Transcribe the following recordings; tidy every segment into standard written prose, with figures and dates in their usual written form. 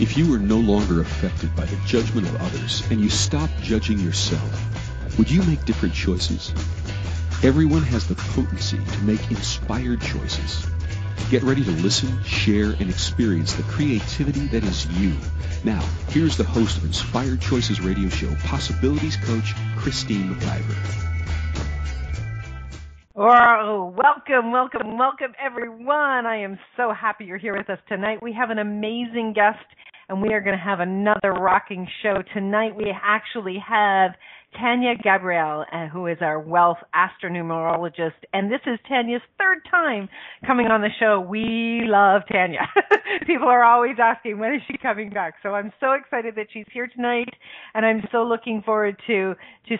If you were no longer affected by the judgment of others and you stopped judging yourself, would you make different choices? Everyone has the potency to make inspired choices. Get ready to listen, share, and experience the creativity that is you. Now, here's the host of Inspired Choices Radio Show, Possibilities Coach, Christine McIver. Oh, welcome, everyone. I am so happy you're here with us tonight. We have an amazing guest, and we are going to have another rocking show. Tonight, we actually have Tania Gabrielle, who is our Wealth Astro-Numerologist, and this is Tania's third time coming on the show. We love Tania. People are always asking, when is she coming back? So I'm so excited that she's here tonight, and I'm so looking forward to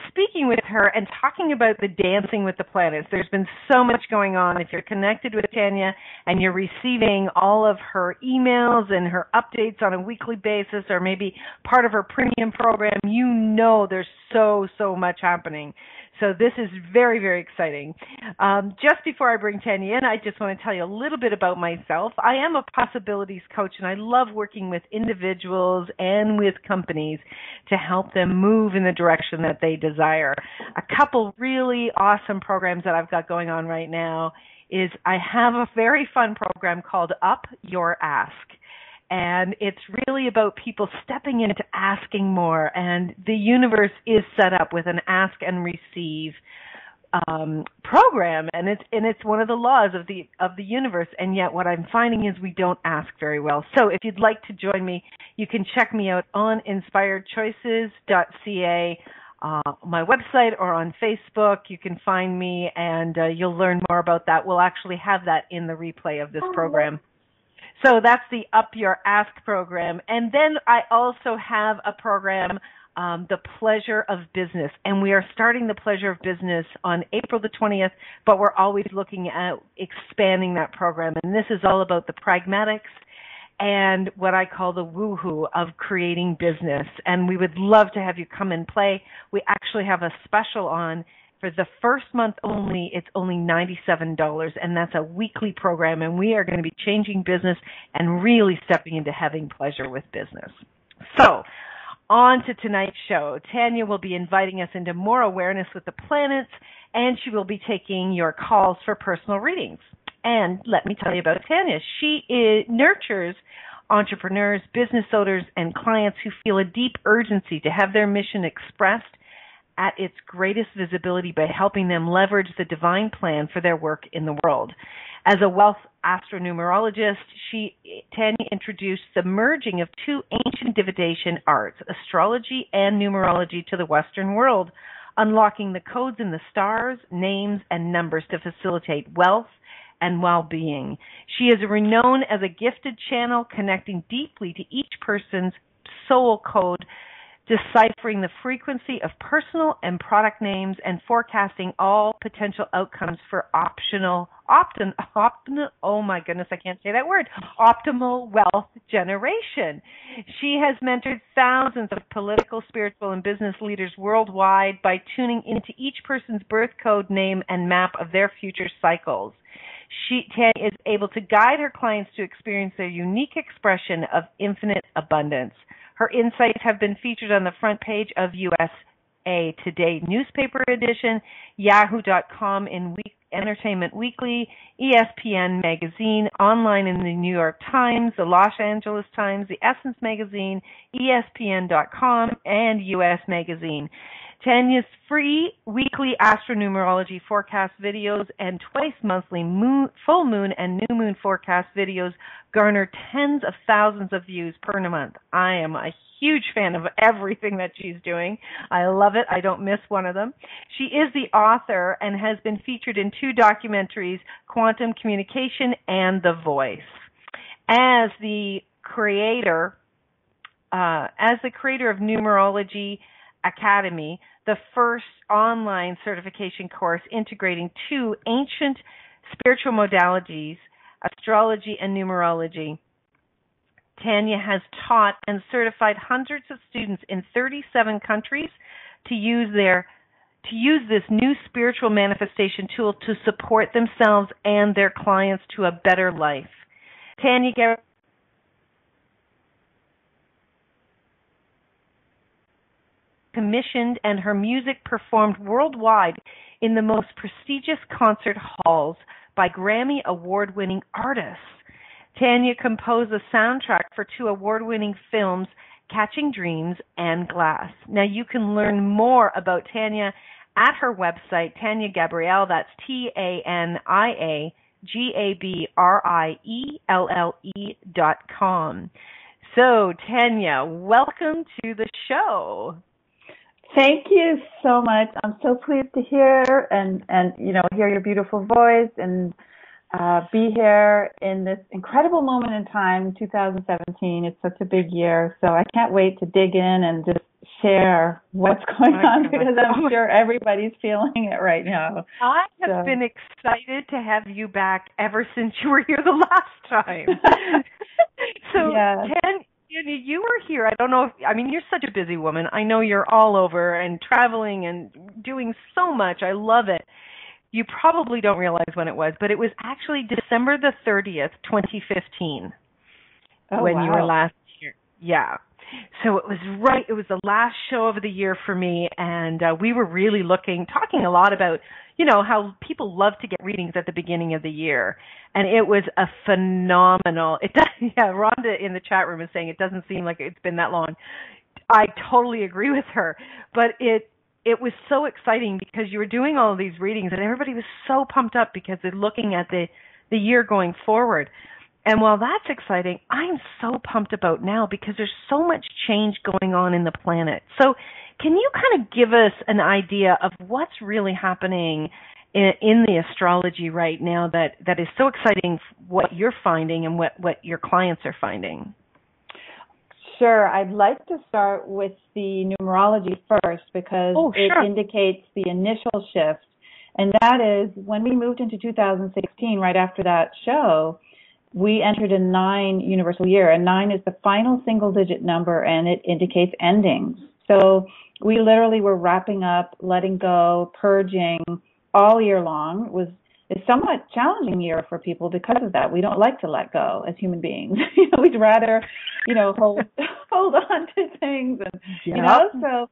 speaking with her and talking about the dancing with the planets. There's been so much going on. If you're connected with Tania and you're receiving all of her emails and her updates on a weekly basis, or maybe part of her premium program, you know there's so much happening. So this is very, very exciting. Just before I bring Tania in, I just want to tell you a little bit about myself. I am a possibilities coach, and I love working with individuals and with companies to help them move in the direction that they desire. A couple really awesome programs that I've got going on right now is I have a very fun program called Up Your Ask. And it's really about people stepping into asking more. And the universe is set up with an ask and receive program, and it's one of the laws of the universe. And yet, what I'm finding is we don't ask very well. So, if you'd like to join me, you can check me out on inspiredchoices.ca, my website, or on Facebook. You can find me, and you'll learn more about that. We'll actually have that in the replay of this program. So that's the Up Your Ask program. And then I also have a program, The Pleasure of Business. And we are starting The Pleasure of Business on April the 20th, but we're always looking at expanding that program. And this is all about the pragmatics and what I call the woohoo of creating business. And we would love to have you come and play. We actually have a special on. For the first month only, it's only $97, and that's a weekly program, and we are going to be changing business and really stepping into having pleasure with business. So, on to tonight's show. Tania will be inviting us into more awareness with the planets, and she will be taking your calls for personal readings. And let me tell you about Tania. She nurtures entrepreneurs, business owners, and clients who feel a deep urgency to have their mission expressed at its greatest visibility by helping them leverage the divine plan for their work in the world. As a Wealth Astro-Numerologist, Tania introduced the merging of two ancient divination arts, astrology and numerology, to the Western world, unlocking the codes in the stars, names, and numbers to facilitate wealth and well-being. She is renowned as a gifted channel connecting deeply to each person's soul code, deciphering the frequency of personal and product names, and forecasting all potential outcomes for optimal wealth generation. She has mentored thousands of political, spiritual, and business leaders worldwide by tuning into each person's birth code, name, and map of their future cycles. Tania is able to guide her clients to experience their unique expression of infinite abundance. Her insights have been featured on the front page of USA Today newspaper edition, Yahoo.com in Entertainment Weekly, ESPN magazine, online in the New York Times, the Los Angeles Times, the Essence magazine, ESPN.com, and US Magazine. Tania's free weekly astronumerology forecast videos and twice monthly full moon and new moon forecast videos garner tens of thousands of views per month. I am a huge fan of everything that she's doing. I love it. I don't miss one of them. She is the author and has been featured in two documentaries, Quantum Communication and The Voice. As the creator of Numerology Academy, the first online certification course integrating two ancient spiritual modalities, astrology and numerology. Tania has taught and certified hundreds of students in 37 countries to use this new spiritual manifestation tool to support themselves and their clients to a better life. Tania commissioned and her music performed worldwide in the most prestigious concert halls by Grammy award-winning artists. Tania composed a soundtrack for 2 award-winning films, Catching Dreams and Glass. Now, you can learn more about Tania at her website, Tania Gabrielle, that's TaniaGabrielle.com. So, Tania, welcome to the show. Thank you so much. I'm so pleased to hear and hear your beautiful voice and be here in this incredible moment in time, 2017. It's such a big year, so I can't wait to dig in and just share what's going on because I'm sure everybody's feeling it right now. I have been excited to have you back ever since you were here the last time. So, yeah. Tania, you were here. I don't know you're such a busy woman. I know you're all over and traveling and doing so much. I love it. You probably don't realize when it was, but it was actually December the 30th, 2015, when you were last here. Yeah. So it was the last show of the year for me, and we were really talking a lot about, how people love to get readings at the beginning of the year. And it was a phenomenal, Rhonda in the chat room is saying it doesn't seem like it's been that long. I totally agree with her, but it was so exciting because you were doing all of these readings and everybody was so pumped up because they're looking at the year going forward. And while that's exciting, I'm so pumped about now because there's so much change going on in the planet. So can you kind of give us an idea of what's really happening in the astrology right now that is so exciting, what you're finding and what your clients are finding? Sure. I'd like to start with the numerology first because it indicates the initial shift. And that is when we moved into 2016, right after that show, we entered a 9 universal year. And 9 is the final single-digit number, and it indicates endings. So we literally were wrapping up, letting go, purging all year long. It was a somewhat challenging year for people because of that. We don't like to let go as human beings. We'd rather, hold on to things. And, so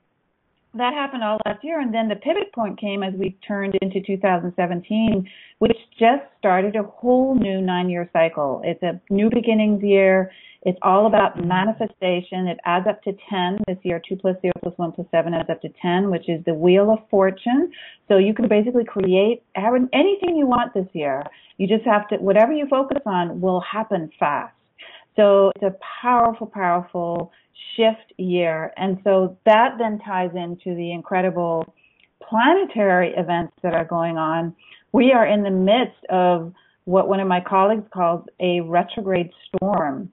that happened all last year. And then the pivot point came as we turned into 2017, which just started a whole new 9-year cycle. It's a new beginnings year. It's all about manifestation. It adds up to 10 this year. 2 plus 0 plus 1 plus 7 adds up to 10, which is the Wheel of Fortune. So you can basically create anything you want this year. You just have to, whatever you focus on will happen fast. So it's a powerful, powerful shift year. And so that then ties into the incredible planetary events that are going on. We are in the midst of what one of my colleagues calls a retrograde storm.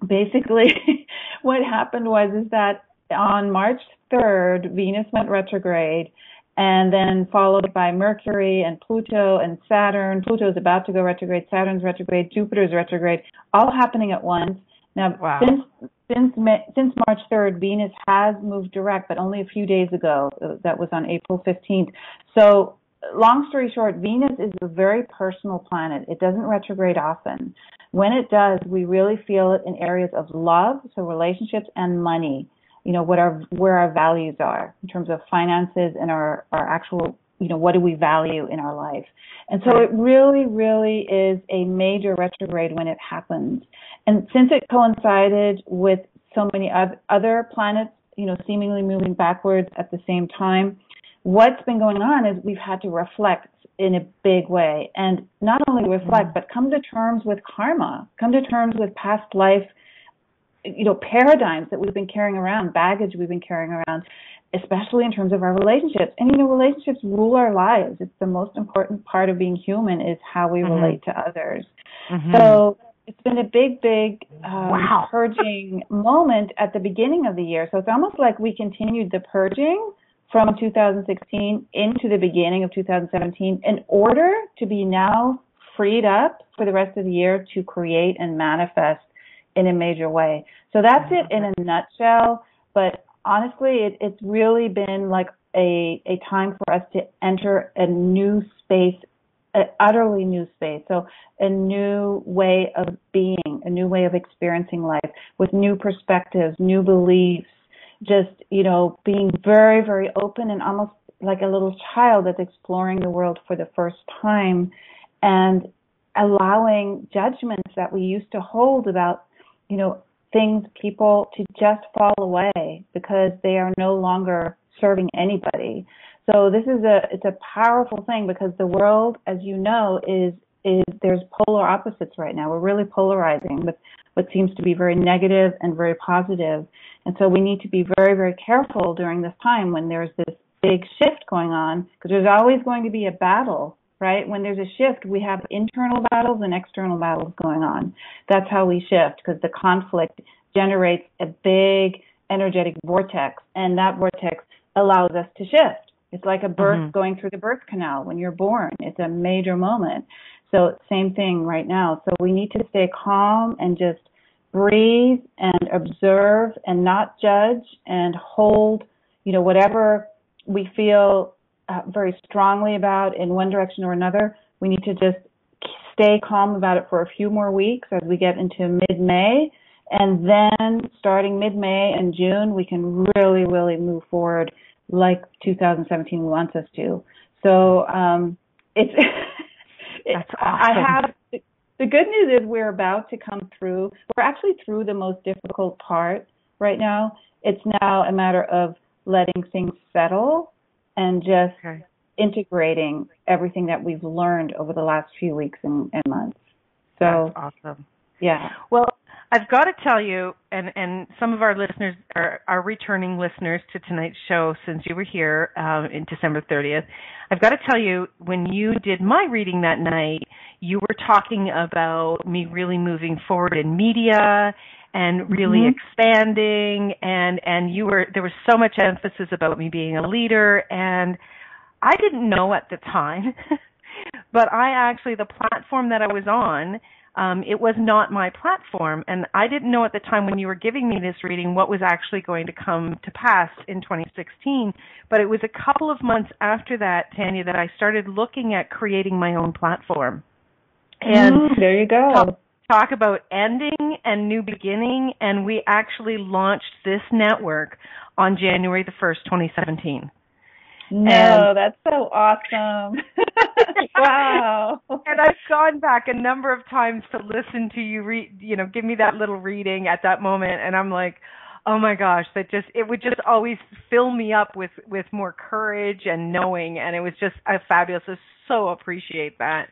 Basically, what happened is that on March 3rd, Venus went retrograde, and then followed by Mercury and Pluto and Saturn. Pluto's about to go retrograde, Saturn's retrograde, Jupiter's retrograde, all happening at once. Now, since March 3rd, Venus has moved direct, but only a few days ago. That was on April 15th. So, long story short, Venus is a very personal planet. It doesn't retrograde often. When it does, we really feel it in areas of love, so relationships and money, where our values are in terms of finances and our actual, what do we value in our life. And so it really, really is a major retrograde when it happens. And since it coincided with so many other planets, seemingly moving backwards at the same time, what's been going on is we've had to reflect in a big way, and not only reflect, but come to terms with karma, come to terms with past life, paradigms that we've been carrying around, baggage we've been carrying around, especially in terms of our relationships. And, relationships rule our lives. It's the most important part of being human is how we relate to others. So it's been a big, purging moment at the beginning of the year. So it's almost like we continued the purging from 2016 into the beginning of 2017 in order to be now freed up for the rest of the year to create and manifest in a major way. So that's it in a nutshell. But honestly, it's really been like a time for us to enter a new space, an utterly new space. So a new way of being, a new way of experiencing life with new perspectives, new beliefs, just, being very, very open and almost like a little child that's exploring the world for the first time, and allowing judgments that we used to hold about, things, people, to just fall away because they are no longer serving anybody. So this is it's a powerful thing, because the world, as you know, is there's polar opposites right now. We're really polarizing with what seems to be very negative and very positive. And so we need to be very, very careful during this time when there's this big shift going on, because there's always going to be a battle, right? When there's a shift, we have internal battles and external battles going on. That's how we shift, because the conflict generates a big energetic vortex, and that vortex allows us to shift. It's like a birth going through the birth canal when you're born. It's a major moment. So same thing right now. So we need to stay calm and just breathe and observe and not judge and hold, whatever we feel very strongly about in one direction or another. We need to just stay calm about it for a few more weeks as we get into mid-May. And then starting mid-May and June, we can really, really move forward like 2017 wants us to. So it's that's awesome. The good news is we're about to come through. We're actually through the most difficult part right now. It's now a matter of letting things settle and just integrating everything that we've learned over the last few weeks and months. So that's awesome. Yeah. Well, I've got to tell you, and some of our listeners are returning listeners to tonight's show since you were here in December 30th. I've got to tell you, when you did my reading that night, you were talking about me really moving forward in media and really expanding, and there was so much emphasis about me being a leader, and I didn't know at the time, but the platform that I was on, it was not my platform, and I didn't know at the time when you were giving me this reading what was actually going to come to pass in 2016, but it was a couple of months after that, Tania, that I started looking at creating my own platform. And there you go. Talk about ending and new beginning, and we actually launched this network on January the 1st, 2017. That's so awesome. Wow. And I've gone back a number of times to listen to you give me that little reading at that moment, and I'm like, oh my gosh, it would just always fill me up with more courage and knowing, and it was just fabulous. I so appreciate that.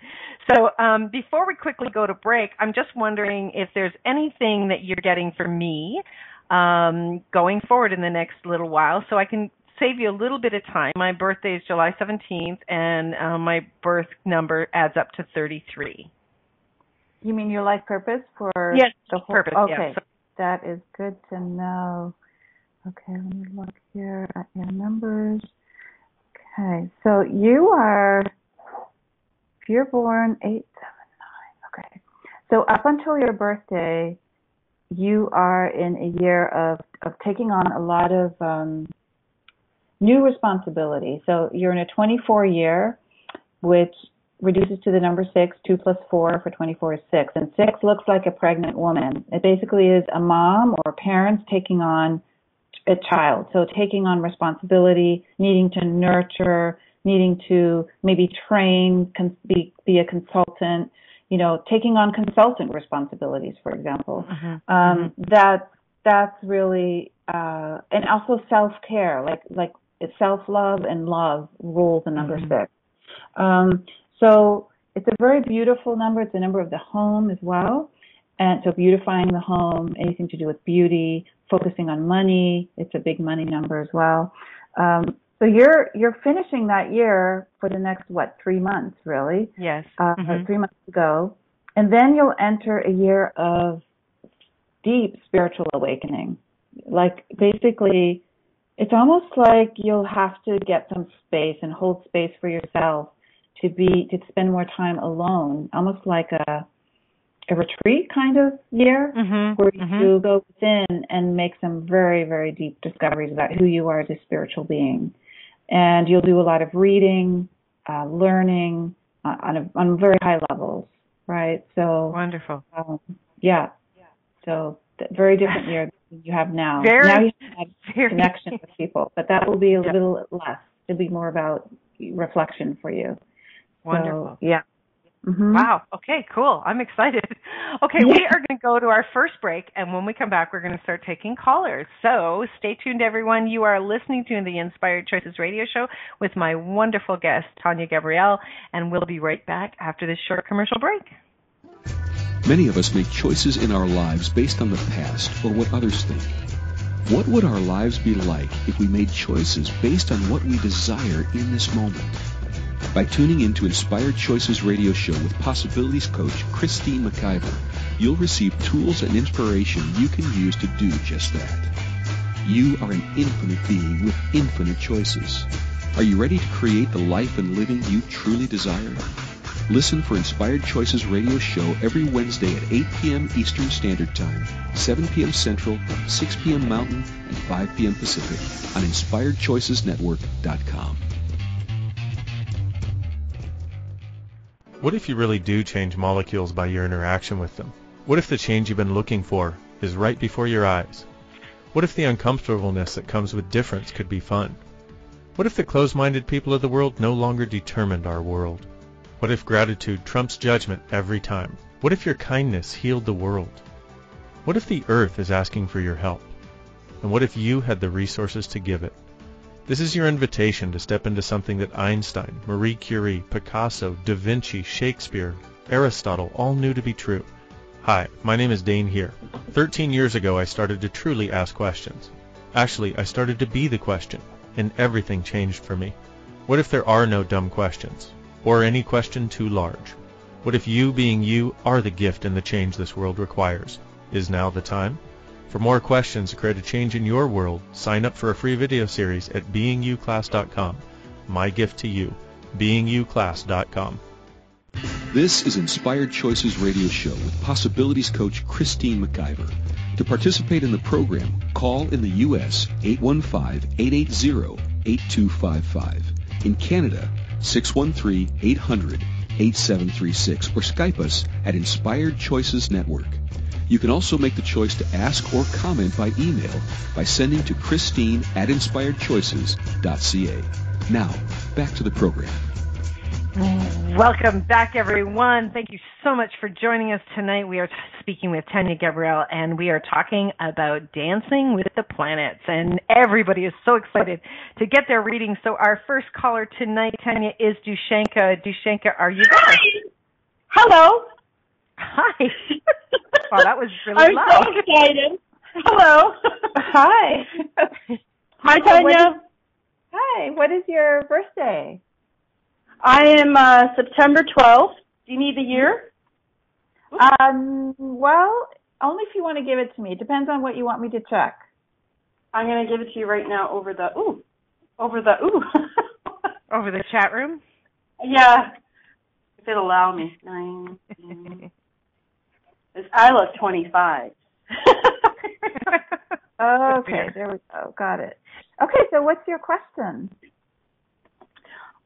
So before we quickly go to break, I'm just wondering if there's anything that you're getting from me going forward in the next little while, so I can save you a little bit of time. My birthday is July 17th, and my birth number adds up to 33. You mean your life purpose for yes, the whole? Purpose. Okay, yeah. So, that is good to know. Okay, let me look here at your numbers. Okay, so if you're born 8/7/9. Okay, so up until your birthday, you are in a year of taking on a lot of new responsibility. So you're in a 24 year, which reduces to the number 6. 2 plus 4 for 24 is 6. And 6 looks like a pregnant woman. It basically is a mom or parents taking on a child. So taking on responsibility, needing to nurture, needing to maybe train, be a consultant, taking on consultant responsibilities, for example. That's really, and also self-care, like self-love and love rules the number 6. So it's a very beautiful number. It's a number of the home as well. And so beautifying the home, anything to do with beauty, focusing on money. It's a big money number as well. So you're finishing that year for the next, 3 months, really? Yes. 3 months to go. And then you'll enter a year of deep spiritual awakening. Like, basically, it's almost like you'll have to get some space and hold space for yourself to spend more time alone, almost like a retreat kind of year, where you go within and make some very, very deep discoveries about who you are as a spiritual being. And you'll do a lot of reading, learning on very high levels, right? So wonderful. Yeah. So very different year you have now. Very, now you have connection with people, but that will be a little less. It'll be more about reflection for you. Wonderful. So, yeah. Mm-hmm. Wow. Okay, cool. I'm excited. Okay, we are going to go to our first break, and when we come back, we're going to start taking callers. So stay tuned, everyone. You are listening to the Inspired Choices radio show with my wonderful guest, Tania Gabrielle, and we'll be right back after this short commercial break. Many of us make choices in our lives based on the past or what others think. What would our lives be like if we made choices based on what we desire in this moment? By tuning in to Inspired Choices radio show with Possibilities Coach Christine McIver, you'll receive tools and inspiration you can use to do just that. You are an infinite being with infinite choices. Are you ready to create the life and living you truly desire? Listen for Inspired Choices radio show every Wednesday at 8 p.m. Eastern Standard Time, 7 p.m. Central, 6 p.m. Mountain, and 5 p.m. Pacific on InspiredChoicesNetwork.com. What if you really do change molecules by your interaction with them? What if the change you've been looking for is right before your eyes? What if the uncomfortableness that comes with difference could be fun? What if the closed-minded people of the world no longer determined our world? What if gratitude trumps judgment every time? What if your kindness healed the world? What if the earth is asking for your help? And what if you had the resources to give it? This is your invitation to step into something that Einstein, Marie Curie, Picasso, Da Vinci, Shakespeare, Aristotle all knew to be true. Hi, my name is Dane here. 13 years ago, I started to truly ask questions. Actually, I started to be the question, and everything changed for me. What if there are no dumb questions, or any question too large? What if you being you are the gift and the change this world requires? Is now the time? For more questions to create a change in your world, sign up for a free video series at beingyouclass.com. My gift to you, beingyouclass.com. This is Inspired Choices radio show with Possibilities Coach Christine McIver. To participate in the program, call in the U.S. 815-880-8255. In Canada, 613-800-8736, or Skype us at Inspired Choices Network. You can also make the choice to ask or comment by email by sending to Christine@inspiredchoices.ca. Now, back to the program. Welcome back, everyone. Thank you so much for joining us tonight. We are speaking with Tania Gabrielle, and we are talking about dancing with the planets. And everybody is so excited to get their reading. So our first caller tonight, Tania, is Dushanka. Dushanka, are you there? Hi. Hello. Hi. Wow, that was really loud. I'm so excited. Hello. Hi. Hi, Tania. Hi. What is your birthday? I am September 12th. Do you need the year? Well, only if you want to give it to me. It depends on what you want me to check. I'm going to give it to you right now over the Over the chat room? Yeah. If it'll allow me. 9. I look 25. Okay, there we go. Got it. Okay, so what's your question?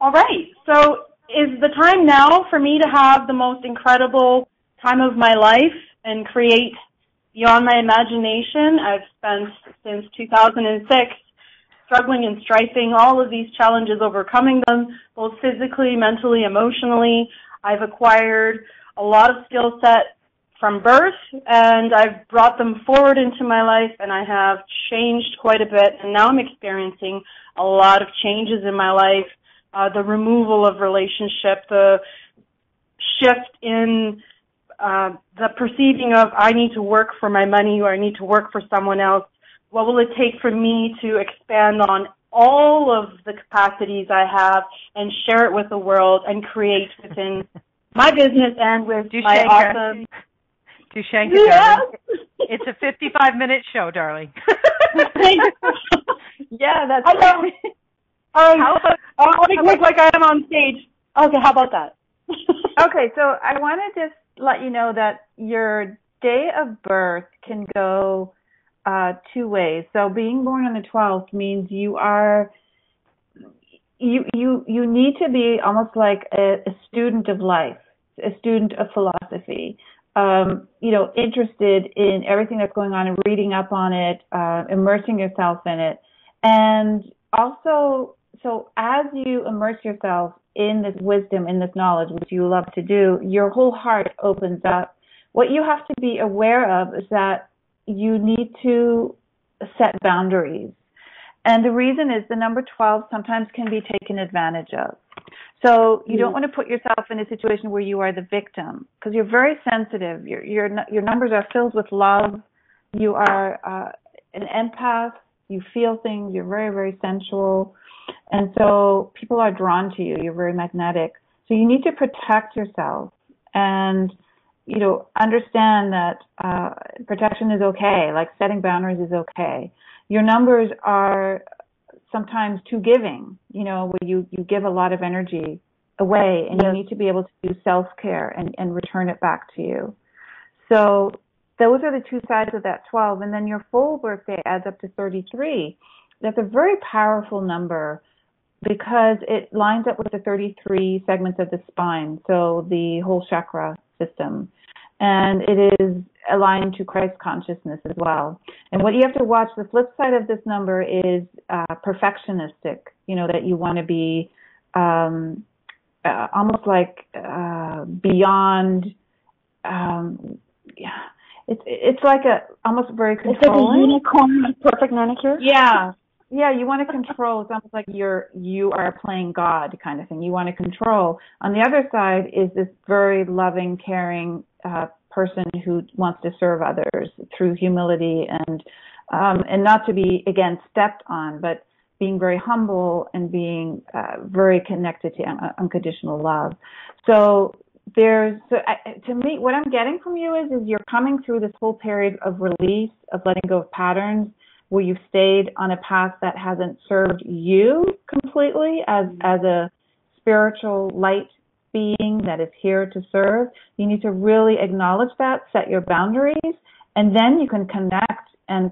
All right. So is the time now for me to have the most incredible time of my life and create beyond my imagination? I've spent since 2006 struggling and striving, all of these challenges, overcoming them, both physically, mentally, emotionally. I've acquired a lot of skill set from birth, and I've brought them forward into my life, and I have changed quite a bit, and now I'm experiencing a lot of changes in my life, the removal of relationship, the shift in the perceiving of I need to work for my money or I need to work for someone else. What will it take for me to expand on all of the capacities I have and share it with the world and create within my business and with my awesome... Dushanka, yes. It's a 55-minute show, darling. Yeah, that's I know. I want to look like I am on stage. Okay, how about that? Okay, so I want to just let you know that your day of birth can go two ways. So being born on the 12th means you need to be almost like a student of life, a student of philosophy. interested in everything that's going on and reading up on it, immersing yourself in it. And also, so as you immerse yourself in this wisdom, in this knowledge, which you love to do, your whole heart opens up. What you have to be aware of is that you need to set boundaries. And the reason is the number 12 sometimes can be taken advantage of. So you don't want to put yourself in a situation where you are the victim, because you're very sensitive. Your numbers are filled with love. You are an empath. You feel things. You're very, very sensual. And so people are drawn to you. You're very magnetic. So you need to protect yourself and, understand that protection is okay, like setting boundaries is okay. Your numbers are sometimes too giving, where you give a lot of energy away, and you need to be able to do self-care and return it back to you. So those are the two sides of that 12. And then your full birthday adds up to 33. That's a very powerful number because it lines up with the 33 segments of the spine, so the whole chakra system. And it is aligned to Christ consciousness as well. And what you have to watch, the flip side of this number is perfectionistic, that you want to be almost like beyond, it's like almost very controlling. It's like a unicorn with perfect manicure? Yeah. Yeah, you want to control. It's almost like you are playing God kind of thing. You want to control. On the other side is this very loving, caring person who wants to serve others through humility and not to be, again, stepped on, but being very humble and being very connected to unconditional love. So to me, what I'm getting from you is you're coming through this whole period of release, of letting go of patterns, where you've stayed on a path that hasn't served you completely as a spiritual light being that is here to serve. You need to really acknowledge that, set your boundaries, and then you can connect and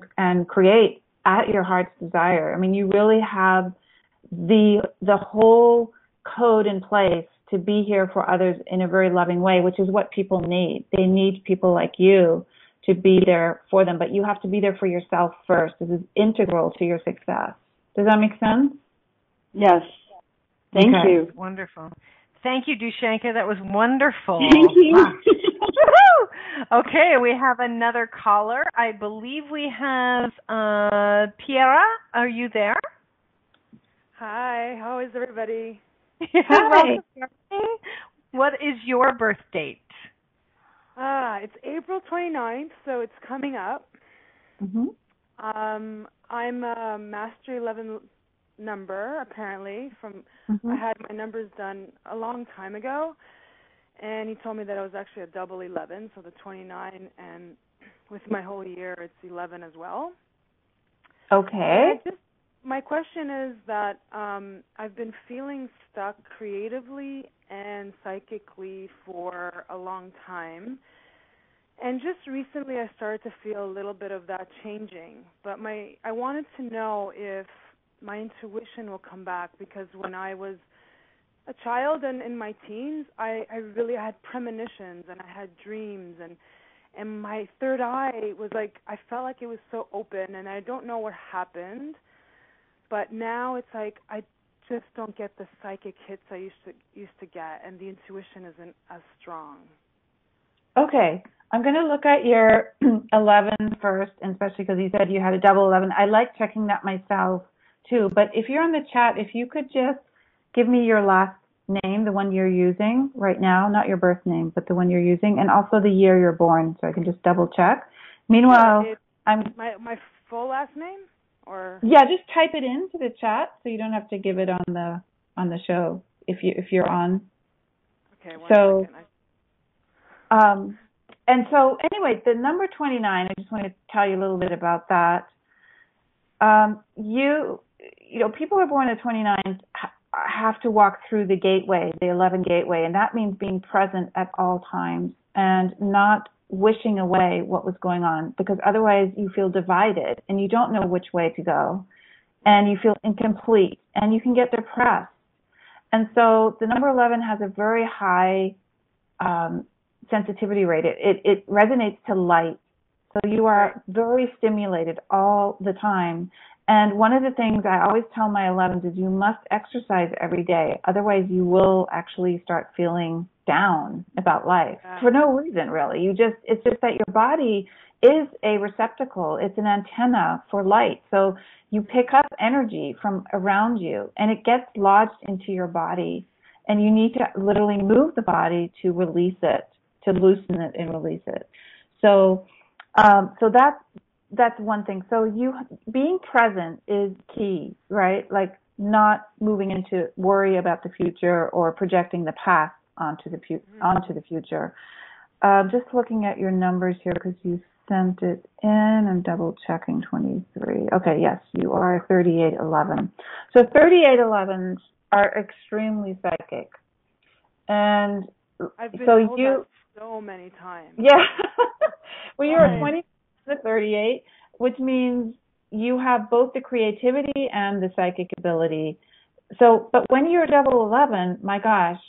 create at your heart's desire. I mean, you really have the whole code in place to be here for others in a very loving way, which is what people need. They need people like you to be there for them, but you have to be there for yourself first. This is integral to your success. Does that make sense? Yes. Thank you. Wonderful. Thank you, Dushanka. That was wonderful. Thank you. Okay, we have another caller. I believe we have Piera. Are you there? Hi. How is everybody? Hi. What is your birth date? It's April 29th, so it's coming up. Mm-hmm. I'm a Master 11 number, apparently. I had my numbers done a long time ago, and he told me that I was actually a double 11, so the 29, and with my whole year, it's 11 as well. Okay. My question is that I've been feeling stuck creatively and psychically for a long time. And just recently I started to feel a little bit of that changing. But I wanted to know if my intuition will come back, because when I was a child and in my teens, I really had premonitions and I had dreams, and my third eye was like, I felt like it was so open, and I don't know what happened. But now it's like I just don't get the psychic hits I used to get, and the intuition isn't as strong. Okay. I'm going to look at your 11 first, and especially because you said you had a double 11. I like checking that myself, too. But if you're in the chat, if you could just give me your last name, the one you're using right now, not your birth name, but the one you're using, and also the year you're born, so I can just double check. Meanwhile, my full last name? Or yeah, just type it into the chat so you don't have to give it on the show if you're on. Okay, one second. And so anyway, the number 29, I just want to tell you a little bit about that. People who are born at 29 have to walk through the gateway, the 11 gateway, and that means being present at all times and not wishing away what was going on, because otherwise you feel divided and you don't know which way to go, and you feel incomplete and you can get depressed. And so the number 11 has a very high sensitivity rate. It resonates to light. So you are very stimulated all the time. And one of the things I always tell my 11s is you must exercise every day. Otherwise, you will actually start feeling down about life for no reason, really. It's just that your body is a receptacle. It's an antenna for light. So you pick up energy from around you, and it gets lodged into your body. And you need to literally move the body to release it, to loosen it and release it. So that's one thing. So being present is key, right? Like not moving into worry about the future or projecting the past onto the future. Just looking at your numbers here because you sent it in. I'm double checking 23. Okay, yes, you are 3811. So 3811s are extremely psychic, and I've been so told that so many times. Yeah. Well, you're a 20 to 38, which means you have both the creativity and the psychic ability. So, but when you're a double 11, my gosh,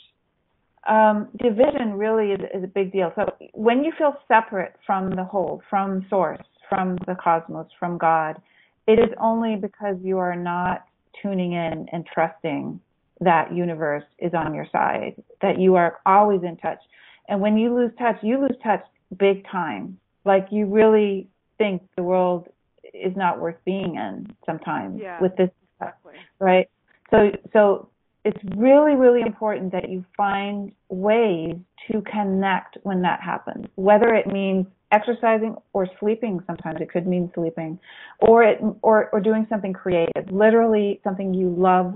division really is a big deal. So when you feel separate from the whole, from source, from the cosmos, from God, it is only because you are not tuning in and trusting that universe is on your side, that you are always in touch. And when you lose touch big time. Like you really think the world is not worth being in sometimes with this stuff, right? So it's really, really important that you find ways to connect when that happens, whether it means exercising or sleeping. Sometimes it could mean sleeping, or doing something creative, literally something you love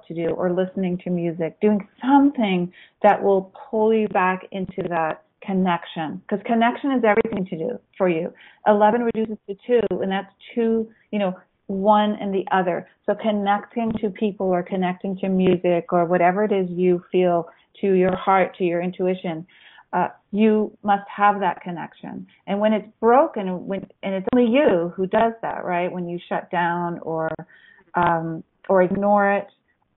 to do, or listening to music, doing something that will pull you back into that connection, because connection is everything to do for you. 11 reduces to 2, and that's 2, one and the other. So connecting to people or connecting to music or whatever it is you feel, to your heart, to your intuition, you must have that connection. And when it's broken, and it's only you who does that, right? When you shut down or ignore it,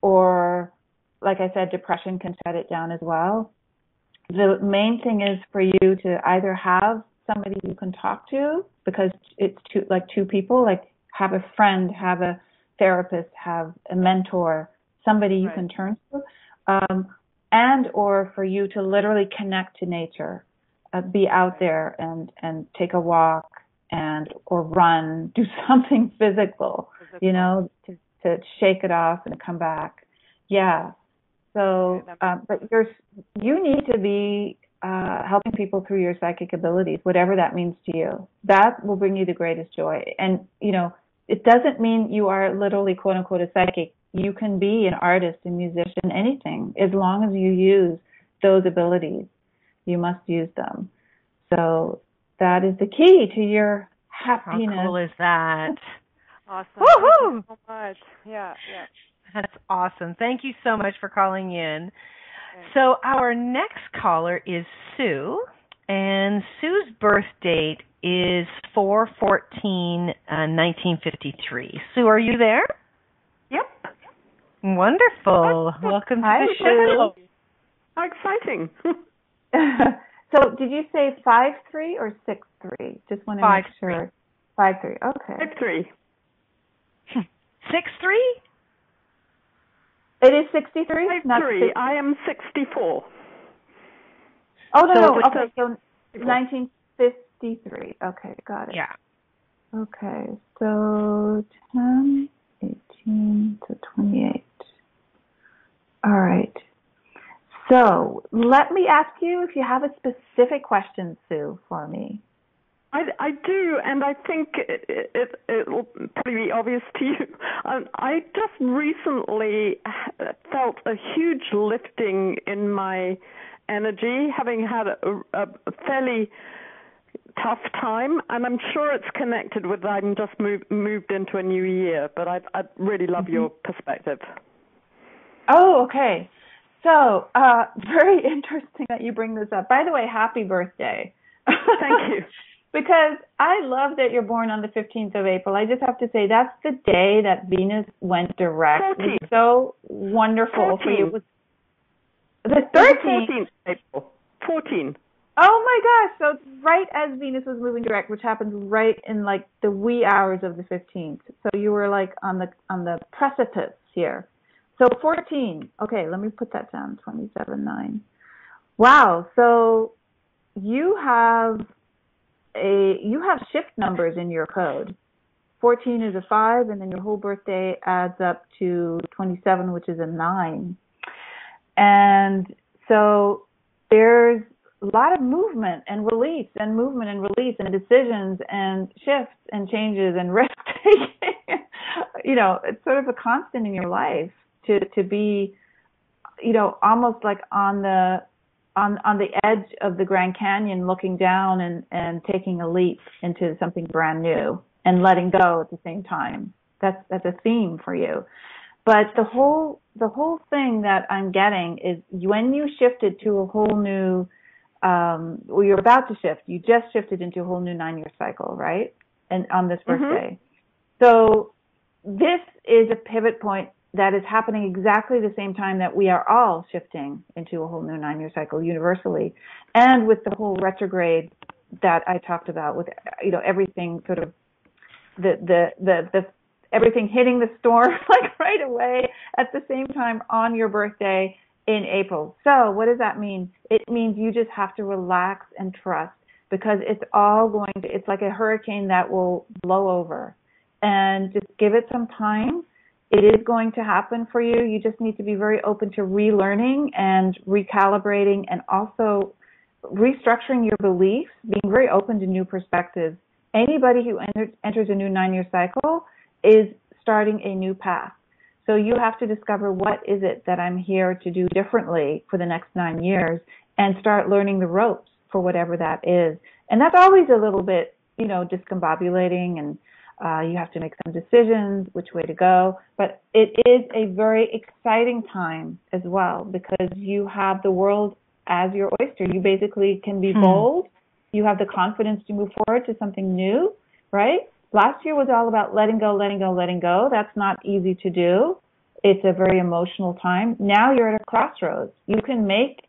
or like I said, depression can shut it down as well. The main thing is for you to either have somebody you can talk to, because it's two people, like have a friend, have a therapist, have a mentor, somebody you can turn to, and or for you to literally connect to nature, be out there and take a walk or run, do something physical, to shake it off and come back. Yeah. So, but you need to be helping people through your psychic abilities, whatever that means to you. That will bring you the greatest joy. And, it doesn't mean you are literally, quote unquote, a psychic. You can be an artist, a musician, anything, as long as you use those abilities. You must use them. So that is the key to your happiness. How cool is that? Awesome. Woohoo! Thank you so much. Yeah. That's awesome. Thank you so much for calling in. So our next caller is Sue, and Sue's birth date is 4/14/1953. Sue, are you there? Yep. Wonderful. Welcome to the show. How exciting. So did you say 5'3" or 6'3"? Just want to make sure. 5'3". Okay. 5'3". 6'3"? It is 63? 5'3". I am 64. Oh, no. Okay, so 1953. Okay, got it. Yeah. Okay, so 10, 18 to 28. All right. So let me ask you if you have a specific question, Sue, for me. I do, and I think it will probably be obvious to you. I just recently felt a huge lifting in my energy, having had a fairly tough time, and I'm sure it's connected with I'm just moved into a new year, but I'd really love your perspective. Oh, okay. So, very interesting that you bring this up. By the way, happy birthday. Thank you. Because I love that you're born on the 15th of April. I just have to say that's the day that Venus went direct. 14. It was so wonderful 14. for you. The 13th. 14th April. 14. Oh my gosh! So it's right as Venus was moving direct, which happens right in like the wee hours of the 15th. So you were like on the precipice here. So 14. Okay, let me put that down. 27/9. Wow. So you have shift numbers in your code. 14 is a 5, and then your whole birthday adds up to 27, which is a 9. And so there's a lot of movement and release and movement and release and decisions and shifts and changes and risk taking. It's sort of a constant in your life to be, almost like on the edge of the Grand Canyon, looking down and taking a leap into something brand new and letting go at the same time. That's a theme for you. But the whole thing that I'm getting is when you shifted to a whole new, or you're about to shift, you just shifted into a whole new 9-year cycle, right? And on this birthday. So this is a pivot point that is happening exactly the same time that we are all shifting into a whole new 9-year cycle universally. And with the whole retrograde that I talked about, with, everything sort of the everything hitting the storm like right away at the same time on your birthday in April. So what does that mean? It means you just have to relax and trust, because it's like a hurricane that will blow over, and just give it some time. It is going to happen for you. You just need to be very open to relearning and recalibrating, and also restructuring your beliefs, being very open to new perspectives. Anybody who enters a new 9-year cycle is starting a new path. So you have to discover, what is it that I'm here to do differently for the next 9 years, and start learning the ropes for whatever that is. And that's always a little bit, discombobulating, and you have to make some decisions which way to go. But it is a very exciting time as well, because you have the world as your oyster. You basically can be bold. You have the confidence to move forward to something new, right? Last year was all about letting go, letting go, letting go. That's not easy to do. It's a very emotional time. Now you're at a crossroads. You can make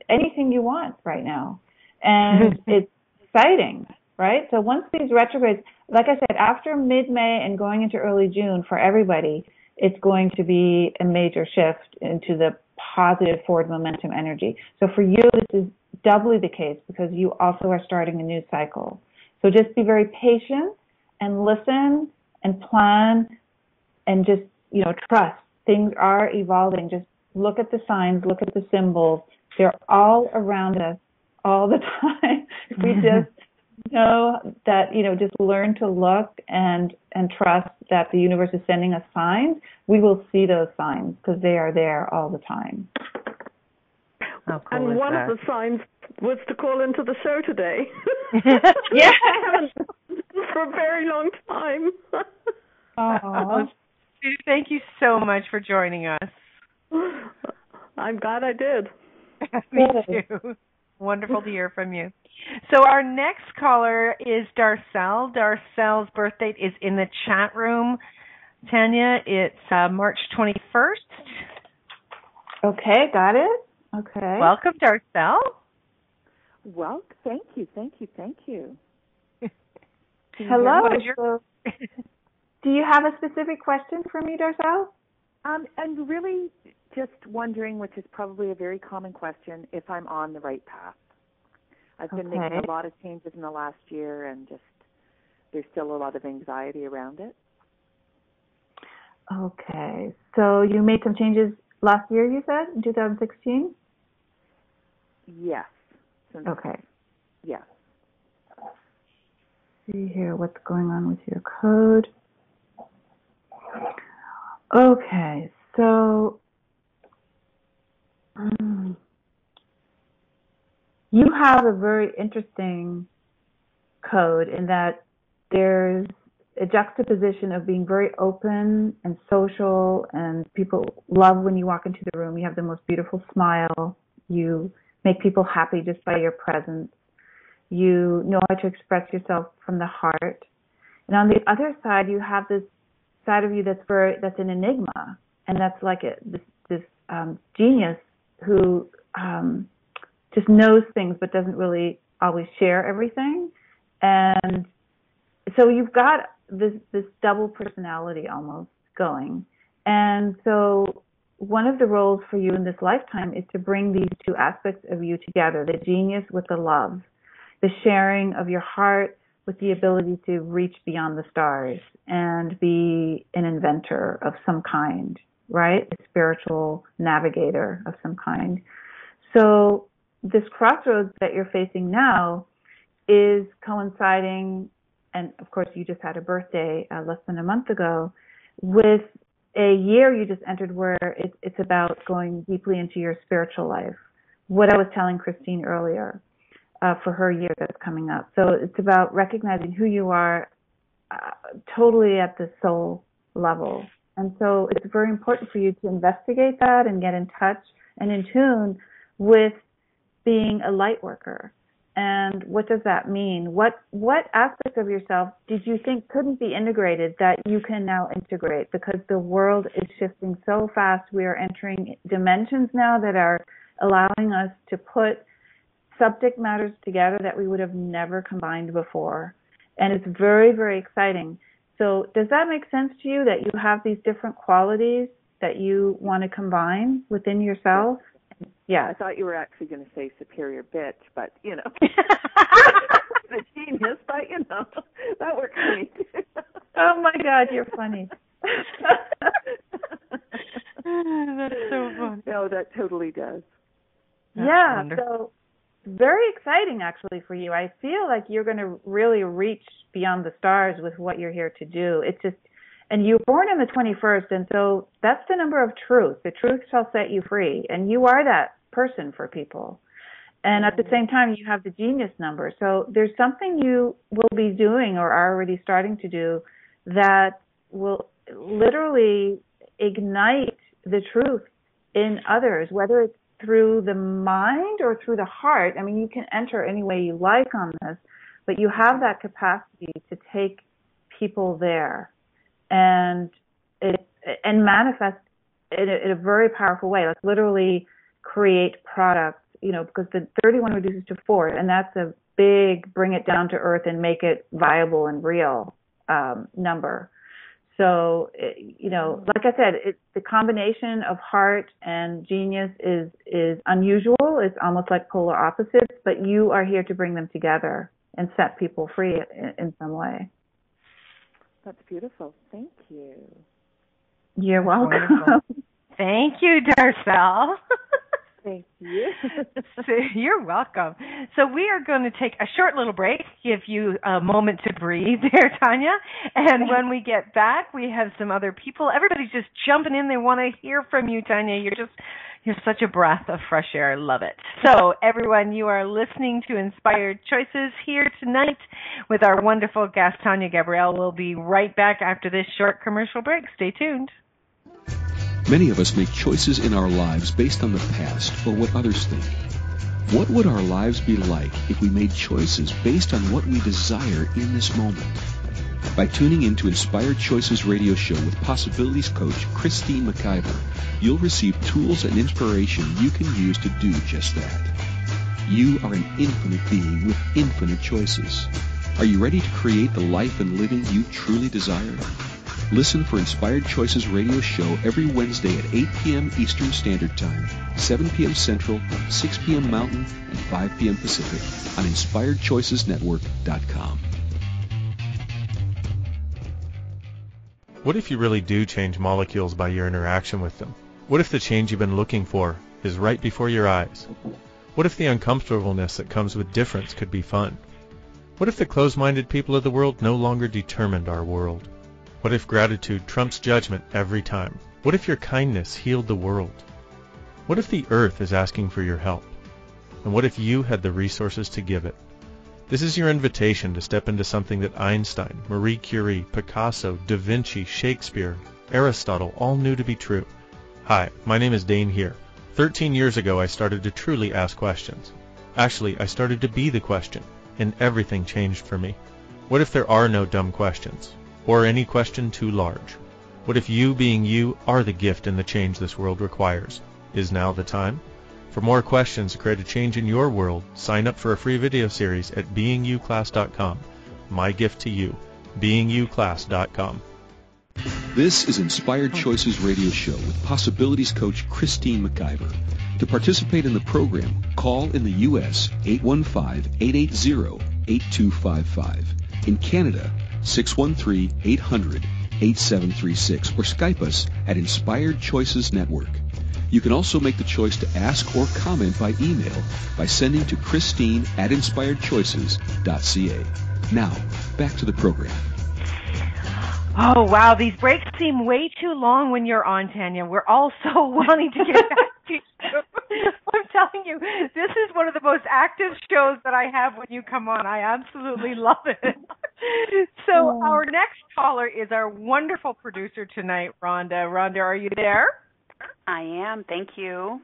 anything you want right now. And it's exciting, right? So once these retrogrades, like I said, after mid-May and going into early June, for everybody, it's going to be a major shift into the positive forward momentum energy. So for you, this is doubly the case, because you also are starting a new cycle. So just be very patient and listen and plan, and just, trust. Things are evolving. Just look at the signs, look at the symbols. They're all around us all the time. If we just know that, just learn to look and trust that the universe is sending us signs, we will see those signs, because they are there all the time. How cool and is one that? of the signs was to call into the show today. Yeah. I haven't for a very long time. Oh, thank you so much for joining us. I'm glad I did. Me too. Wonderful to hear from you. So our next caller is Darcel. Darcel's birth date is in the chat room. Tania, it's March 21st. okay, got it. Okay. Welcome, Darcel. Well, thank you. Hello. So, do you have a specific question for me, Darcel? I'm really just wondering, which is probably a very common question, if I'm on the right path. I've been making a lot of changes in the last year, and just there's still a lot of anxiety around it. Okay. So you made some changes last year, you said, in 2016? Yes. Okay. Yes. See here what's going on with your code. Okay, so you have a very interesting code in that there's a juxtaposition of being very open and social, and people love when you walk into the room. You have the most beautiful smile. You make people happy just by your presence. You know how to express yourself from the heart. And on the other side, you have this side of you that's an enigma, and that's like this genius who just knows things but doesn't really always share everything. And so you've got this double personality almost going. And so one of the roles for you in this lifetime is to bring these two aspects of you together, the genius with the love, the sharing of your heart with the ability to reach beyond the stars and be an inventor of some kind, right? A spiritual navigator of some kind. So this crossroads that you're facing now is coinciding, and of course you just had a birthday less than a month ago, with a year you just entered where it's about going deeply into your spiritual life. What I was telling Christine earlier for her year that's coming up. So it's about recognizing who you are totally at the soul level. And so it's very important for you to investigate that and get in touch and in tune with being a light worker. And what does that mean? What aspects of yourself did you think couldn't be integrated that you can now integrate? Because the world is shifting so fast. We are entering dimensions now that are allowing us to put subject matters together that we would have never combined before. And it's very, very exciting. So does that make sense to you, that you have these different qualities that you want to combine within yourself? Yeah. I thought you were actually going to say superior bitch, but, you know. The genius, but, you know, that works for me too. Oh, my God, you're funny. That's so fun. No, that totally does. Yeah, so very exciting, actually, for you. I feel like you're going to really reach beyond the stars with what you're here to do. It's just, and you were born on the 21st, and so that's the number of truth. The truth shall set you free, and you are that person for people. And at the same time, you have the genius number. So there's something you will be doing or are already starting to do that will literally ignite the truth in others, whether it's through the mind or through the heart. I mean, you can enter any way you like on this, but you have that capacity to take people there and manifest in a very powerful way, like literally create products, you know, because the 31 reduces to 4, and that's a big bring it down to earth and make it viable and real number. So, you know, like I said, the combination of heart and genius is unusual. It's almost like polar opposites, but you are here to bring them together and set people free in some way. That's beautiful. Thank you. You're welcome. Thank you, Darcel. Thank you. You're welcome. So we are going to take a short little break, give you a moment to breathe there, Tania. And when we get back, we have some other people. Everybody's just jumping in. They want to hear from you, Tania. You're such a breath of fresh air. I love it. So everyone, you are listening to Inspired Choices here tonight with our wonderful guest, Tania Gabrielle. We'll be right back after this short commercial break. Stay tuned. Many of us make choices in our lives based on the past or what others think. What would our lives be like if we made choices based on what we desire in this moment? By tuning in to Inspired Choices radio show with Possibilities Coach Christine McIver, you'll receive tools and inspiration you can use to do just that. You are an infinite being with infinite choices. Are you ready to create the life and living you truly desire? Listen for Inspired Choices radio show every Wednesday at 8 p.m. Eastern Standard Time, 7 p.m. Central, 6 p.m. Mountain, and 5 p.m. Pacific on InspiredChoicesNetwork.com. What if you really do change molecules by your interaction with them? What if the change you've been looking for is right before your eyes? What if the uncomfortableness that comes with difference could be fun? What if the closed-minded people of the world no longer determined our world? What if gratitude trumps judgment every time? What if your kindness healed the world? What if the earth is asking for your help? And what if you had the resources to give it? This is your invitation to step into something that Einstein, Marie Curie, Picasso, Da Vinci, Shakespeare, Aristotle all knew to be true. Hi, my name is Dane here. 13 years ago I started to truly ask questions. Actually, I started to be the question, and everything changed for me. What if there are no dumb questions? Or any question too large? What if you being you are the gift and the change this world requires? Is now the time? For more questions to create a change in your world, sign up for a free video series at beingyouclass.com. My gift to you, beingyouclass.com. This is Inspired Choices Radio Show with Possibilities Coach Christine McIver. To participate in the program, call in the U.S. 815-880-8255. In Canada, 613-800-8736. Or Skype us at Inspired Choices Network. You can also make the choice to ask or comment by email by sending to Christine@inspiredchoices.ca. Now, back to the program. Oh, wow. These breaks seem way too long when you're on, Tania. We're all so wanting to get back to you. I'm telling you, this is one of the most active shows that I have when you come on. I absolutely love it. So our next caller is our wonderful producer tonight, Rhonda. Rhonda, are you there? I am. Thank you.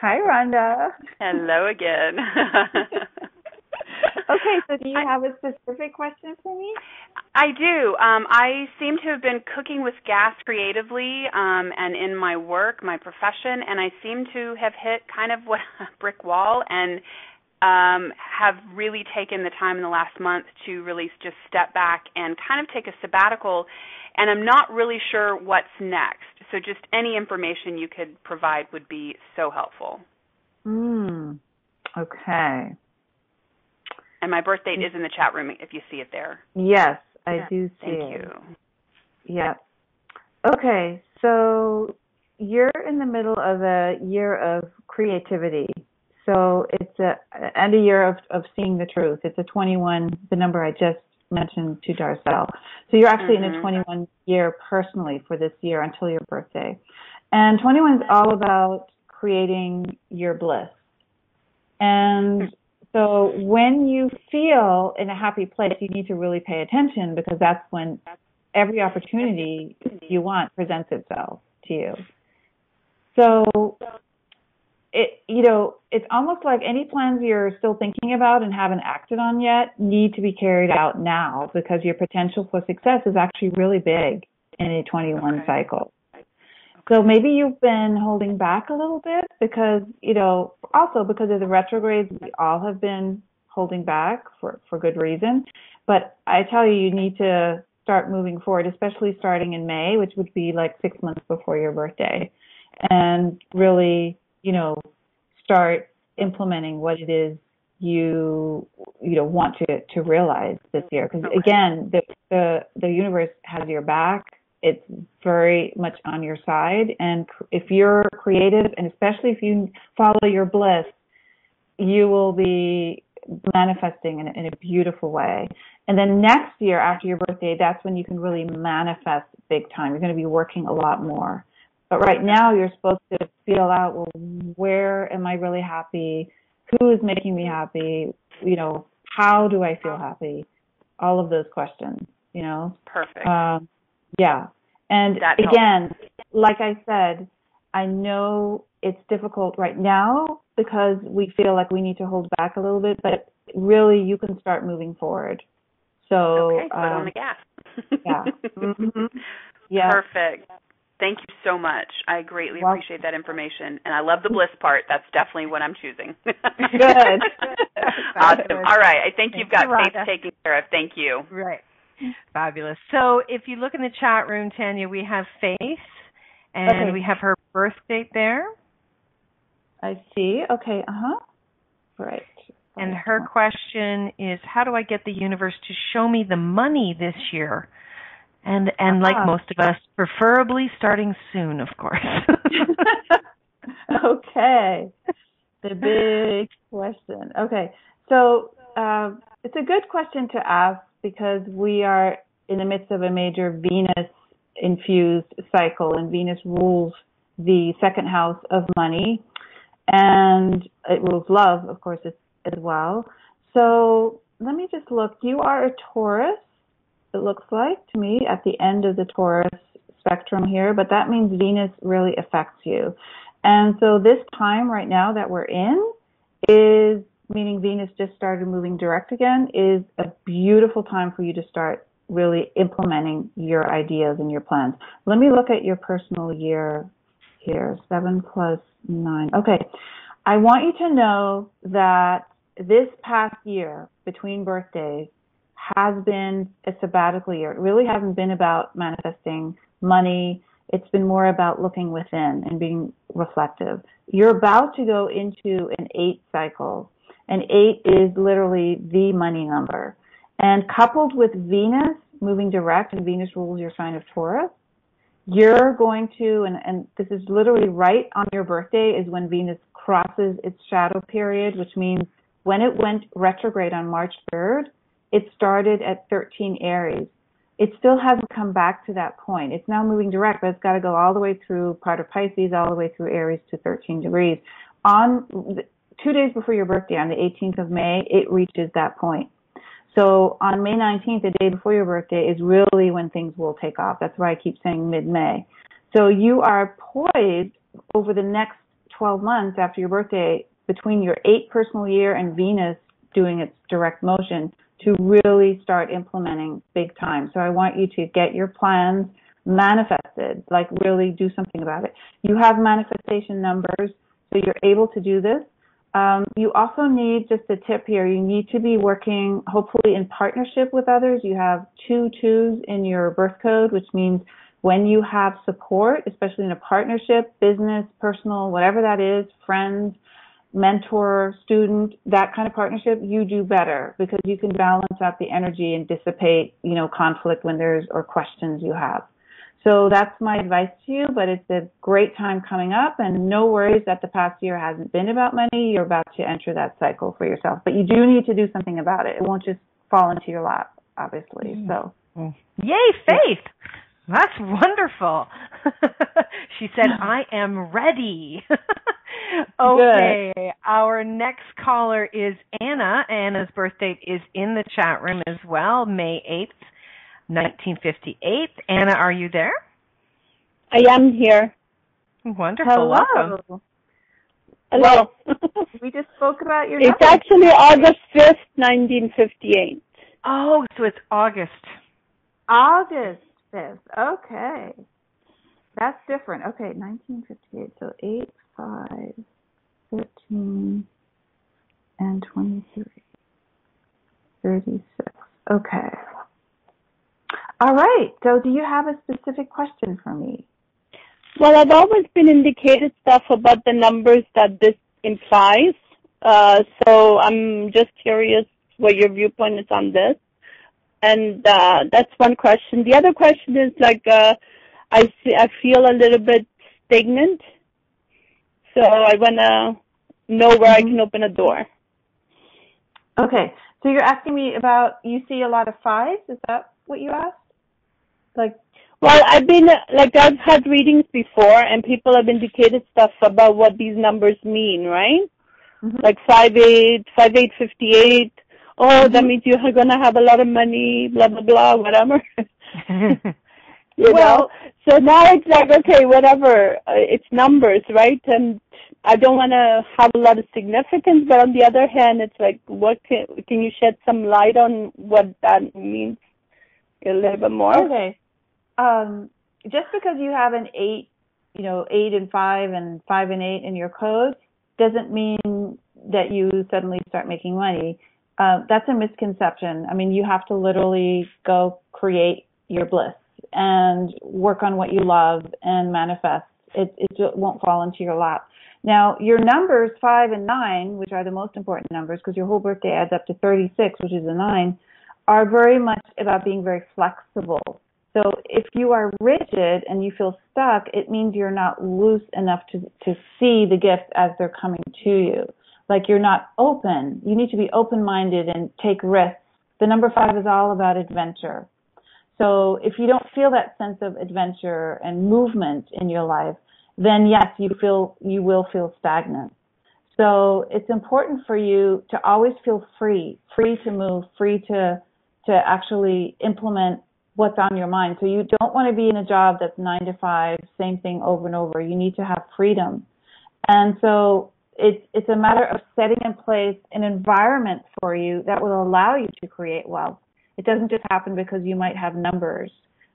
Hi, Rhonda. Hello again. Okay, so do you have a specific question for me? I do. I seem to have been cooking with gas creatively and in my work, my profession, and I seem to have hit kind of a brick wall and have really taken the time in the last month to really just step back and kind of take a sabbatical, and I'm not really sure what's next. So just any information you could provide would be so helpful. Okay. And my birth date is in the chat room if you see it there. Yes, I do see it. Thank you. Yeah. Okay, so you're in the middle of a year of creativity. So it's a year of seeing the truth. It's a 21, the number I just mentioned to Darcel. So you're actually in a 21 year personally for this year until your birthday. And 21 is all about creating your bliss. And so when you feel in a happy place, you need to really pay attention, because that's when every opportunity you want presents itself to you. So it's almost like any plans you're still thinking about and haven't acted on yet need to be carried out now, because your potential for success is actually really big in a 21 cycle. So maybe you've been holding back a little bit because, also because of the retrogrades, we all have been holding back for good reason. But I tell you, you need to start moving forward, especially starting in May, which would be like 6 months before your birthday, and really, start implementing what it is you want to realize this year. Because again, the universe has your back. It's very much on your side. And if you're creative, and especially if you follow your bliss, you will be manifesting in a beautiful way. And then next year after your birthday, that's when you can really manifest big time. You're going to be working a lot more. But right now you're supposed to feel out, well, where am I really happy? Who is making me happy? How do I feel happy? All of those questions, Perfect. Yeah. And again, like I said, I know it's difficult right now because we feel like we need to hold back a little bit, but really you can start moving forward. So, foot on the gas. Yeah. Yeah. Perfect. Thank you so much. I greatly appreciate that information. And I love the bliss part. That's definitely what I'm choosing. Good. Awesome. All right. I think you've got faith taken care of. Thank you. Right. Fabulous. So if you look in the chat room, Tania, we have Faith, and we have her birth date there. I see. Okay. Right. And her question is, how do I get the universe to show me the money this year? And like most of us, preferably starting soon, of course. Okay. The big question. Okay. So it's a good question to ask because we are in the midst of a major Venus-infused cycle, and Venus rules the second house of money, and it rules love, of course, as well. So let me just look. You are a Taurus, it looks like to me, at the end of the Taurus spectrum here, but that means Venus really affects you. And so this time right now that we're in is, meaning Venus just started moving direct again, is a beautiful time for you to start really implementing your ideas and your plans. Let me look at your personal year here, 7 + 9. Okay. I want you to know that this past year between birthdays has been a sabbatical year. It really hasn't been about manifesting money. It's been more about looking within and being reflective. You're about to go into an 8 cycle. And 8 is literally the money number. And coupled with Venus moving direct, and Venus rules your sign of Taurus, you're going to, and this is literally right on your birthday, is when Venus crosses its shadow period, which means when it went retrograde on March 3rd, it started at 13 Aries. It still hasn't come back to that point. It's now moving direct, but it's got to go all the way through part of Pisces, all the way through Aries to 13 degrees. On 2 days before your birthday, on the 18th of May, it reaches that point. So on May 19th, the day before your birthday, is really when things will take off. That's why I keep saying mid-May. So you are poised over the next 12 months after your birthday, between your 8 personal year and Venus doing its direct motion, to really start implementing big time. So I want you to get your plans manifested, like really do something about it. You have manifestation numbers, so you're able to do this. You also need, just a tip here, you need to be working hopefully in partnership with others. You have 2 2s in your birth code, which means when you have support, especially in a partnership, business, personal, whatever that is, friends, mentor, student, that kind of partnership, you do better because you can balance out the energy and dissipate, conflict when there's, or questions you have. So that's my advice to you, but it's a great time coming up, and no worries that the past year hasn't been about money. You're about to enter that cycle for yourself, but you do need to do something about it. It won't just fall into your lap, obviously. So, yay, Faith! That's wonderful. She said, I am ready. Okay, good. Our next caller is Anna. Anna's birth date is in the chat room as well, May 8th. 1958. Anna, are you there? I am here. Wonderful. Hello. Welcome. Hello. We just spoke about your It's number. actually August 5th, 1958. Oh, so it's August. August 5th. Okay. That's different. Okay, 1958. So 8, 5, 13, and 23. 36. Okay. All right. So do you have a specific question for me? Well, I've always been indicated stuff about the numbers that this implies. So I'm just curious what your viewpoint is on this. And that's one question. The other question is I feel a little bit stagnant. So I want to know where I can open a door. Okay. So you're asking me about, you see a lot of 5s? Is that what you asked? Well, I've had readings before, and people have indicated stuff about what these numbers mean, right? Mm-hmm. Like 5-8, 5-8, 58. Oh, mm-hmm. That means you're going to have a lot of money, blah, blah, blah, whatever. you know? So now it's like, okay, whatever. It's numbers, right? And I don't want to have a lot of significance, but on the other hand, it's like, what can you shed some light on what that means a little bit more? Okay. Just because you have an 8, 8 and 5 and 5 and 8 in your code doesn't mean that you suddenly start making money. That's a misconception. I mean, you have to literally go create your bliss and work on what you love and manifest. It won't fall into your lap. Now, your numbers 5 and 9, which are the most important numbers because your whole birthday adds up to 36, which is a 9, are very much about being very flexible. So if you are rigid and you feel stuck, it means you're not loose enough to see the gifts as they're coming to you. Like you're not open. You need to be open-minded and take risks. The number 5 is all about adventure. So if you don't feel that sense of adventure and movement in your life, then yes, you will feel stagnant. So it's important for you to always feel free to move, free to actually implement what's on your mind. So you don't want to be in a job that's 9 to 5, same thing over and over. You need to have freedom. And so it's a matter of setting in place an environment for you that will allow you to create wealth. It doesn't just happen because you might have numbers,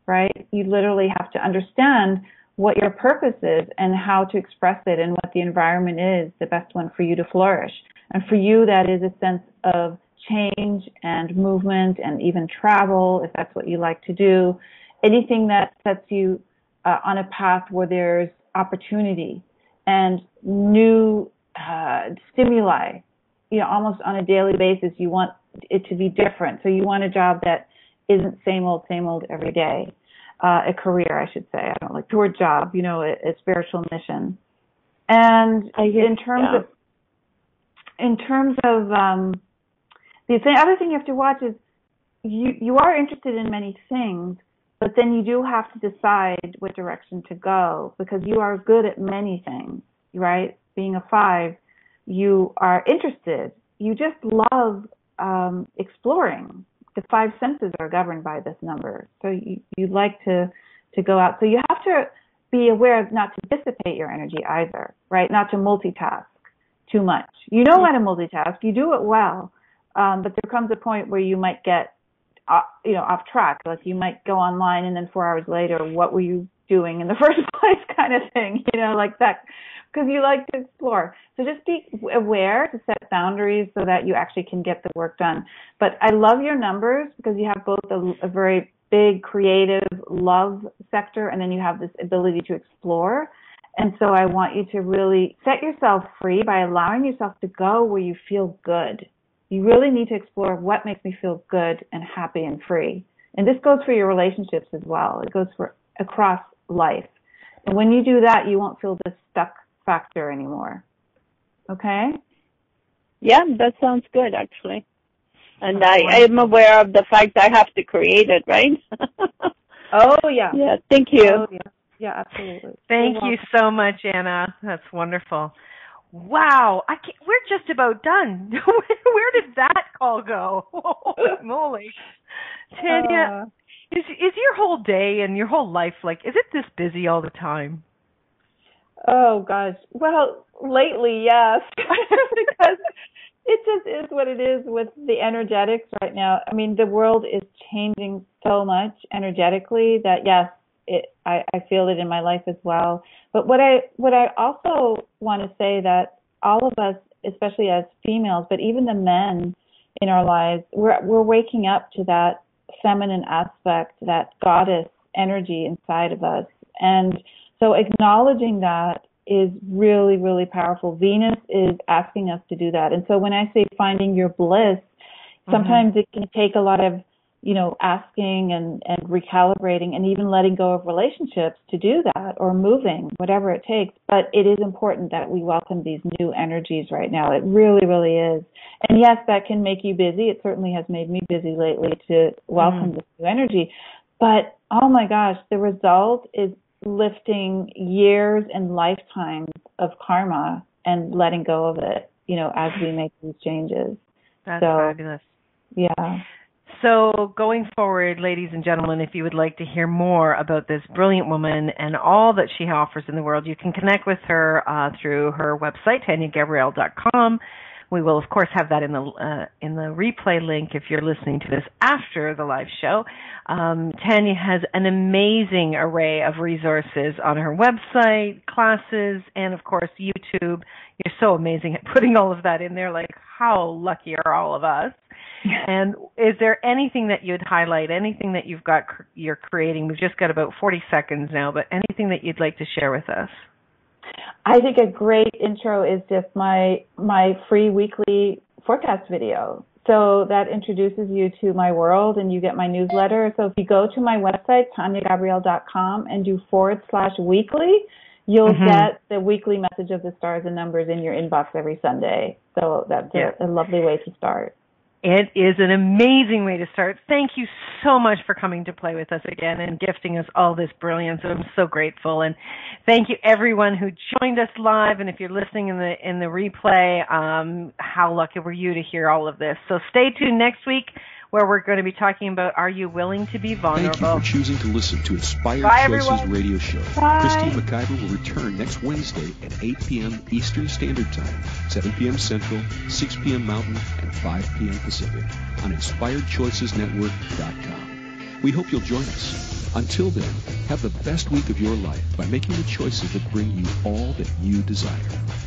right? You literally have to understand what your purpose is and how to express it and what the environment is the best one for you to flourish. And for you, that is a sense of change and movement and even travel, if that's what you like to do. Anything that sets you on a path where there's opportunity and new stimuli, almost on a daily basis. You want it to be different. So you want a job that isn't same old every day. A career, I should say. I don't like the word job, a spiritual mission. And in terms of the other thing you have to watch is you are interested in many things, but then you do have to decide what direction to go, because you are good at many things, right? Being a 5, you are interested. You just love exploring. The 5 senses are governed by this number. So you like to go out. So you have to be aware of not to dissipate your energy either, right? Not to multitask too much. You know how to multitask. You do it well. But there comes a point where you might get, off track. Like you might go online and then 4 hours later, what were you doing in the first place kind of thing, like that, because you like to explore. So just be aware to set boundaries so that you actually can get the work done. But I love your numbers because you have both a very big creative love sector, and then you have this ability to explore. And so I want you to really set yourself free by allowing yourself to go where you feel good. You really need to explore what makes me feel good and happy and free. And this goes for your relationships as well. It goes for across life. And when you do that, you won't feel the stuck factor anymore. Okay? Yeah, that sounds good, actually. And I am aware of the fact I have to create it, right? Oh, yeah. Yeah, thank you. Oh, yeah. Yeah, absolutely. Thank you so much, Anna. That's wonderful. Wow, we're just about done. Where did that call go? Holy moly. Tania, is your whole day and your whole life, is it this busy all the time? Oh, gosh. Well, lately, yes. Because it just is what it is with the energetics right now. I mean, the world is changing so much energetically that, yes, I feel it in my life as well. But what I also want to say that all of us, especially as females, but even the men in our lives, we're waking up to that feminine aspect, that goddess energy inside of us. And so acknowledging that is really, really powerful. Venus is asking us to do that. And so when I say finding your bliss, sometimes it can take a lot of asking and recalibrating and even letting go of relationships to do that, or moving, whatever it takes. But it is important that we welcome these new energies right now. It really, really is. And yes, that can make you busy. It certainly has made me busy lately to welcome this new energy. But, oh my gosh, the result is lifting years and lifetimes of karma and letting go of it, as we make these changes. That's fabulous. Yeah. So going forward, ladies and gentlemen, if you would like to hear more about this brilliant woman and all that she offers in the world, you can connect with her through her website, TaniaGabrielle.com. We will, of course, have that in the replay link if you're listening to this after the live show. Tania has an amazing array of resources on her website, classes, and, of course, YouTube. You're so amazing at putting all of that in there. How lucky are all of us? And is there anything that you'd highlight, anything that you're creating? We've just got about 40 seconds now, but anything that you'd like to share with us? I think a great intro is just my free weekly forecast video. So that introduces you to my world, and you get my newsletter. So if you go to my website, TaniaGabrielle.com, and do /weekly, you'll get the weekly message of the stars and numbers in your inbox every Sunday. So that's a lovely way to start. It is an amazing way to start. Thank you so much for coming to play with us again and gifting us all this brilliance. I'm so grateful. And thank you everyone who joined us live. And if you're listening in the replay, how lucky were you to hear all of this? So stay tuned next week, where we're going to be talking about, are you willing to be vulnerable? Thank you for choosing to listen to Inspired Choices Radio Show. Bye. Christine McIver will return next Wednesday at 8 p.m. Eastern Standard Time, 7 p.m. Central, 6 p.m. Mountain, and 5 p.m. Pacific on InspiredChoicesNetwork.com. We hope you'll join us. Until then, Have the best week of your life by making the choices that bring you all that you desire.